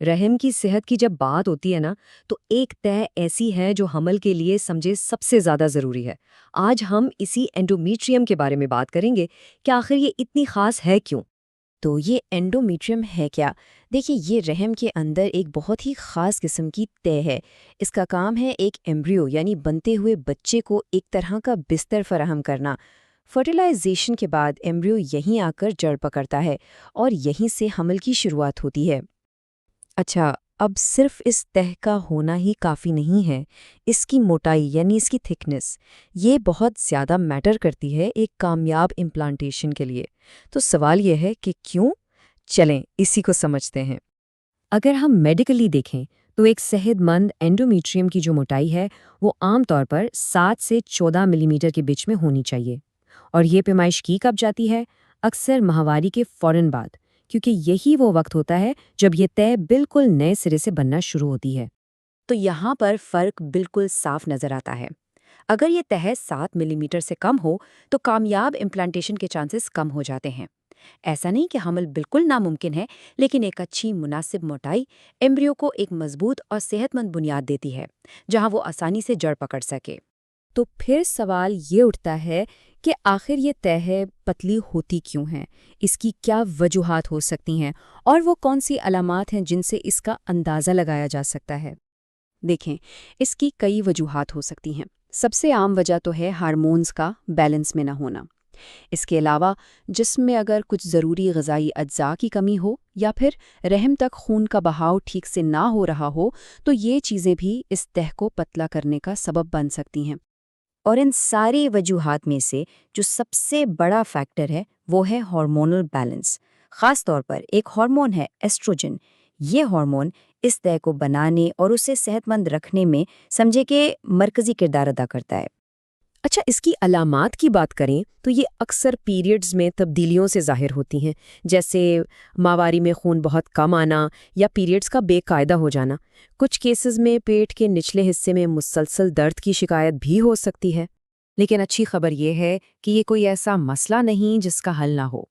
رحم کی صحت کی جب بات ہوتی ہے نا، تو ایک طے ایسی ہے جو حمل کے لیے سمجھے سب سے زیادہ ضروری ہے۔ آج ہم اسی اینڈومیٹریم کے بارے میں بات کریں گے کہ آخر یہ اتنی خاص ہے کیوں؟ تو یہ اینڈومیٹریم ہے کیا؟ دیکھیے، یہ رحم کے اندر ایک بہت ہی خاص قسم کی تہ ہے۔ اس کا کام ہے ایک ایمبریو یعنی بنتے ہوئے بچے کو ایک طرح کا بستر فراہم کرنا۔ فرٹیلائزیشن کے بعد ایمبریو یہیں آ کر جڑ پکڑتا ہے اور یہیں سے حمل کی شروعات ہوتی ہے۔ اچھا، اب صرف اس تہ کا ہونا ہی کافی نہیں ہے، اس کی موٹائی یعنی اس کی تھکنس، یہ بہت زیادہ میٹر کرتی ہے ایک کامیاب امپلانٹیشن کے لیے۔ تو سوال یہ ہے کہ کیوں؟ چلیں اسی کو سمجھتے ہیں۔ اگر ہم میڈیکلی دیکھیں تو ایک صحت مند اینڈومیٹریم کی جو موٹائی ہے وہ عام طور پر 7 سے 14 ملی میٹر کے بیچ میں ہونی چاہیے، اور یہ پیمائش کی کب جاتی ہے؟ اکثر ماہواری کے فوراً بعد، کیونکہ یہی وہ وقت ہوتا ہے جب یہ طے بالکل نئے سرے سے بننا شروع ہوتی ہے۔ تو یہاں پر فرق بالکل صاف نظر آتا ہے۔ اگر یہ تہ 7 ملی میٹر سے کم ہو تو کامیاب امپلانٹیشن کے چانسز کم ہو جاتے ہیں۔ ایسا نہیں کہ حمل بالکل ناممکن ہے، لیکن ایک اچھی مناسب موٹائی ایمبریو کو ایک مضبوط اور صحت مند بنیاد دیتی ہے جہاں وہ آسانی سے جڑ پکڑ سکے۔ تو پھر سوال یہ اٹھتا ہے کہ آخر یہ تہ پتلی ہوتی کیوں ہے؟ اس کی کیا وجوہات ہو سکتی ہیں، اور وہ کون سی علامات ہیں جن سے اس کا اندازہ لگایا جا سکتا ہے؟ دیکھیں، اس کی کئی وجوہات ہو سکتی ہیں۔ سب سے عام وجہ تو ہے ہارمونز کا بیلنس میں نہ ہونا۔ اس کے علاوہ جسم میں اگر کچھ ضروری غذائی اجزاء کی کمی ہو یا پھر رحم تک خون کا بہاؤ ٹھیک سے نہ ہو رہا ہو تو یہ چیزیں بھی اس تہ کو پتلا کرنے کا سبب بن سکتی ہیں۔ اور ان ساری وجوہات میں سے جو سب سے بڑا فیکٹر ہے وہ ہے ہارمونل بیلنس۔ خاص طور پر ایک ہارمون ہے ایسٹروجن۔ یہ ہارمون اس طے کو بنانے اور اسے صحت مند رکھنے میں سمجھے کہ مرکزی کردار ادا کرتا ہے۔ اچھا، اس کی علامات کی بات کریں تو یہ اکثر پیریڈز میں تبدیلیوں سے ظاہر ہوتی ہیں، جیسے ماہواری میں خون بہت کم آنا یا پیریڈز کا بے قاعدہ ہو جانا۔ کچھ کیسز میں پیٹ کے نچلے حصے میں مسلسل درد کی شکایت بھی ہو سکتی ہے۔ لیکن اچھی خبر یہ ہے کہ یہ کوئی ایسا مسئلہ نہیں جس کا حل نہ ہو۔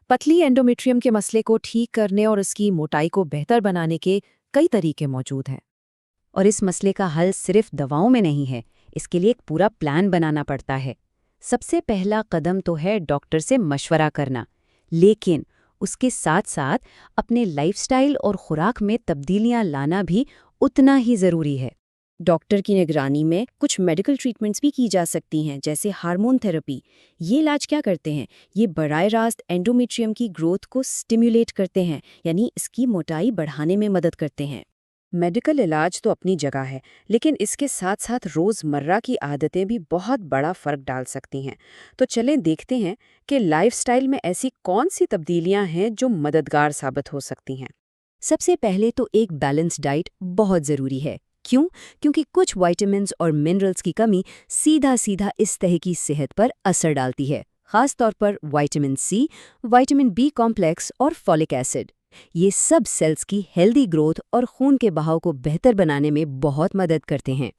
پتلی اینڈومیٹریم کے مسئلے کو ٹھیک کرنے اور اس کی موٹائی کو بہتر بنانے کے کئی طریقے موجود ہیں۔ اور اس مسئلے کا حل صرف دواؤں میں نہیں ہے، اس کے لیے ایک پورا پلان بنانا پڑتا ہے۔ سب سے پہلا قدم تو ہے ڈاکٹر سے مشورہ کرنا، لیکن اس کے ساتھ ساتھ اپنے لائف سٹائل اور خوراک میں تبدیلیاں لانا بھی اتنا ہی ضروری ہے۔ ڈاکٹر کی نگرانی میں کچھ میڈیکل ٹریٹمنٹس بھی کی جا سکتی ہیں، جیسے ہارمون تھراپی۔ یہ علاج کیا کرتے ہیں؟ یہ براہ راست اینڈومیٹریم کی گروتھ کو سٹیمیولیٹ کرتے ہیں، یعنی اس کی موٹائی بڑھانے میں مدد کرتے ہیں۔ میڈیکل علاج تو اپنی جگہ ہے، لیکن اس کے ساتھ ساتھ روزمرہ کی عادتیں بھی بہت بڑا فرق ڈال سکتی ہیں۔ تو چلیں دیکھتے ہیں کہ لائف سٹائل میں ایسی کون سی تبدیلیاں ہیں جو مددگار ثابت ہو سکتی ہیں۔ سب سے پہلے تو ایک بیلنس ڈائٹ بہت ضروری ہے۔ کیوں؟ کیونکہ کچھ وائٹامنز اور منرلز کی کمی سیدھا اس طرح کی صحت پر اثر ڈالتی ہے، خاص طور پر vitamin C, vitamin B complex اور فولک ایسڈ۔ یہ سب سیلز کی ہیلدی گروتھ اور خون کے بہاؤ کو بہتر بنانے میں بہت مدد کرتے ہیں۔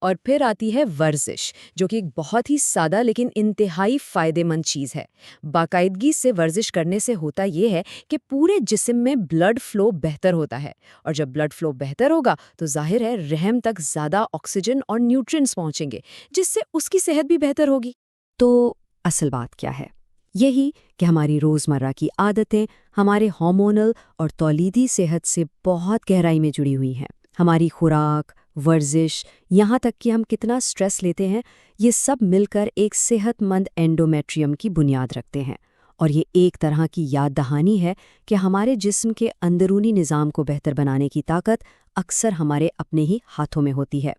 اور پھر آتی ہے ورزش، جو کہ ایک بہت ہی سادہ لیکن انتہائی فائدہ مند چیز ہے۔ باقاعدگی سے ورزش کرنے سے ہوتا یہ ہے کہ پورے جسم میں بلڈ فلو بہتر ہوتا ہے، اور جب بلڈ فلو بہتر ہوگا تو ظاہر ہے رحم تک زیادہ آکسیجن اور نیوٹرینٹس پہنچیں گے، جس سے اس کی صحت بھی بہتر ہوگی۔ تو اصل بات کیا ہے؟ یہی کہ ہماری روزمرہ کی عادتیں ہمارے ہارمونل اور تولیدی صحت سے بہت گہرائی میں جڑی ہوئی ہیں۔ ہماری خوراک، ورزش، یہاں تک کہ ہم کتنا سٹریس لیتے ہیں، یہ سب مل کر ایک صحت مند اینڈومیٹریم کی بنیاد رکھتے ہیں۔ اور یہ ایک طرح کی یاد دہانی ہے کہ ہمارے جسم کے اندرونی نظام کو بہتر بنانے کی طاقت اکثر ہمارے اپنے ہی ہاتھوں میں ہوتی ہے۔